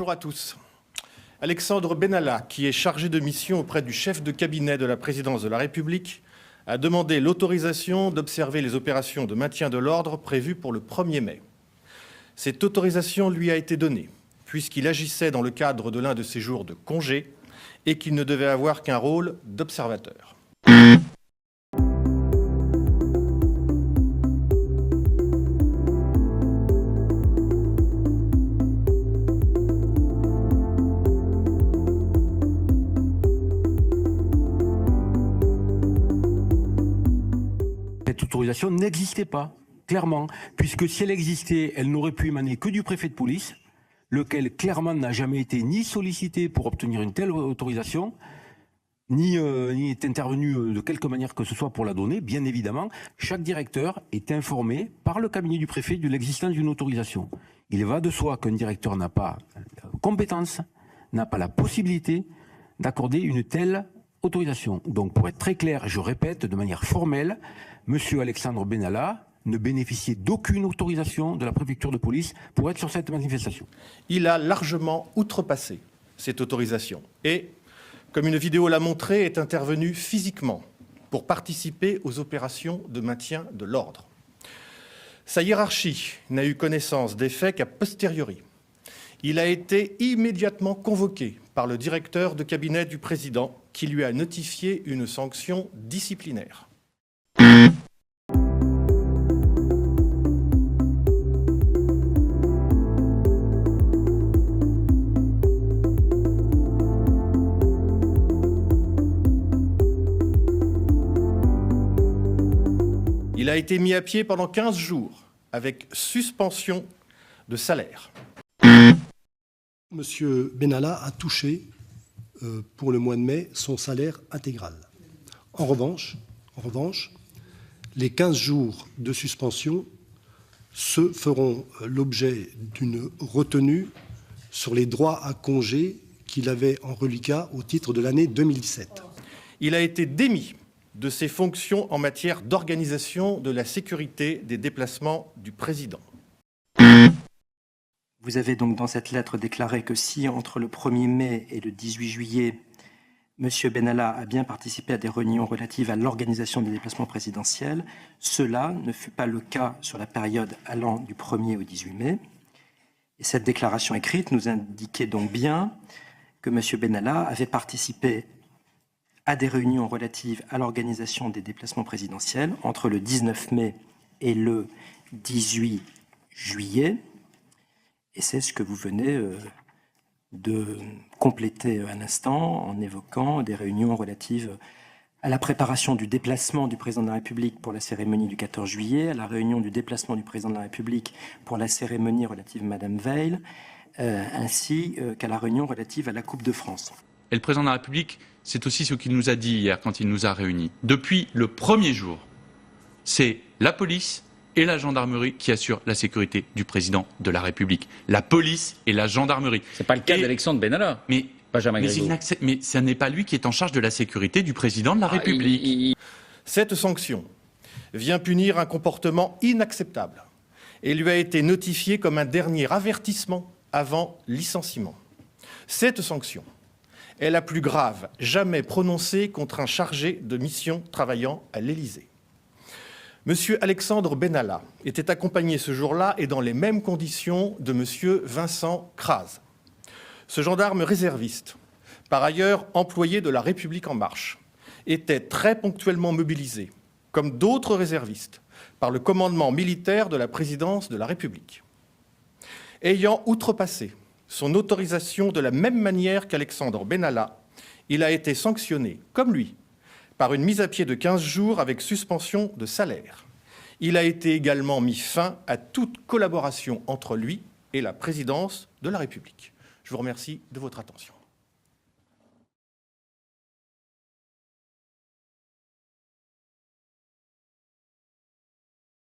Bonjour à tous. Alexandre Benalla, qui est chargé de mission auprès du chef de cabinet de la présidence de la République, a demandé l'autorisation d'observer les opérations de maintien de l'ordre prévues pour le 1er mai. Cette autorisation lui a été donnée, puisqu'il agissait dans le cadre de l'un de ses jours de congé et qu'il ne devait avoir qu'un rôle d'observateur. Cette autorisation n'existait pas, clairement, puisque si elle existait, elle n'aurait pu émaner que du préfet de police, lequel clairement n'a jamais été ni sollicité pour obtenir une telle autorisation, ni est intervenu de quelque manière que ce soit pour la donner. Bien évidemment, chaque directeur est informé par le cabinet du préfet de l'existence d'une autorisation. Il va de soi qu'un directeur n'a pas la compétence, n'a pas la possibilité d'accorder une telle autorisation. Donc pour être très clair, je répète de manière formelle, Monsieur Alexandre Benalla ne bénéficiait d'aucune autorisation de la préfecture de police pour être sur cette manifestation. Il a largement outrepassé cette autorisation et, comme une vidéo l'a montré, est intervenu physiquement pour participer aux opérations de maintien de l'ordre. Sa hiérarchie n'a eu connaissance des faits qu'a posteriori. Il a été immédiatement convoqué par le directeur de cabinet du président qui lui a notifié une sanction disciplinaire. Il a été mis à pied pendant 15 jours avec suspension de salaire. Monsieur Benalla a touché pour le mois de mai son salaire intégral. En revanche, les 15 jours de suspension se feront l'objet d'une retenue sur les droits à congé qu'il avait en reliquat au titre de l'année 2017. Il a été démis de ses fonctions en matière d'organisation de la sécurité des déplacements du président. Vous avez donc dans cette lettre déclaré que si entre le 1er mai et le 18 juillet, M. Benalla a bien participé à des réunions relatives à l'organisation des déplacements présidentiels, cela ne fut pas le cas sur la période allant du 1er au 18 mai. Et cette déclaration écrite nous indiquait donc bien que M. Benalla avait participé à des réunions relatives à l'organisation des déplacements présidentiels entre le 19 mai et le 18 juillet. Et c'est ce que vous venez de compléter à l'instant en évoquant des réunions relatives à la préparation du déplacement du président de la République pour la cérémonie du 14 juillet, à la réunion du déplacement du président de la République pour la cérémonie relative à Madame Veil, ainsi qu'à la réunion relative à la Coupe de France. Et le président de la République, c'est aussi ce qu'il nous a dit hier quand il nous a réunis. Depuis le premier jour, c'est la police et la gendarmerie qui assurent la sécurité du président de la République. La police et la gendarmerie. C'est pas le cas d'Alexandre Benalla. Mais ce n'est pas lui qui est en charge de la sécurité du président de la République. Cette sanction vient punir un comportement inacceptable et lui a été notifiée comme un dernier avertissement avant licenciement. Cette sanction est la plus grave jamais prononcée contre un chargé de mission travaillant à l'Élysée. Monsieur Alexandre Benalla était accompagné ce jour-là et dans les mêmes conditions de monsieur Vincent Kras. Ce gendarme réserviste, par ailleurs employé de La République En Marche, était très ponctuellement mobilisé, comme d'autres réservistes, par le commandement militaire de la présidence de la République. Ayant outrepassé son autorisation de la même manière qu'Alexandre Benalla, il a été sanctionné, comme lui, par une mise à pied de 15 jours avec suspension de salaire. Il a été également mis fin à toute collaboration entre lui et la présidence de la République. Je vous remercie de votre attention.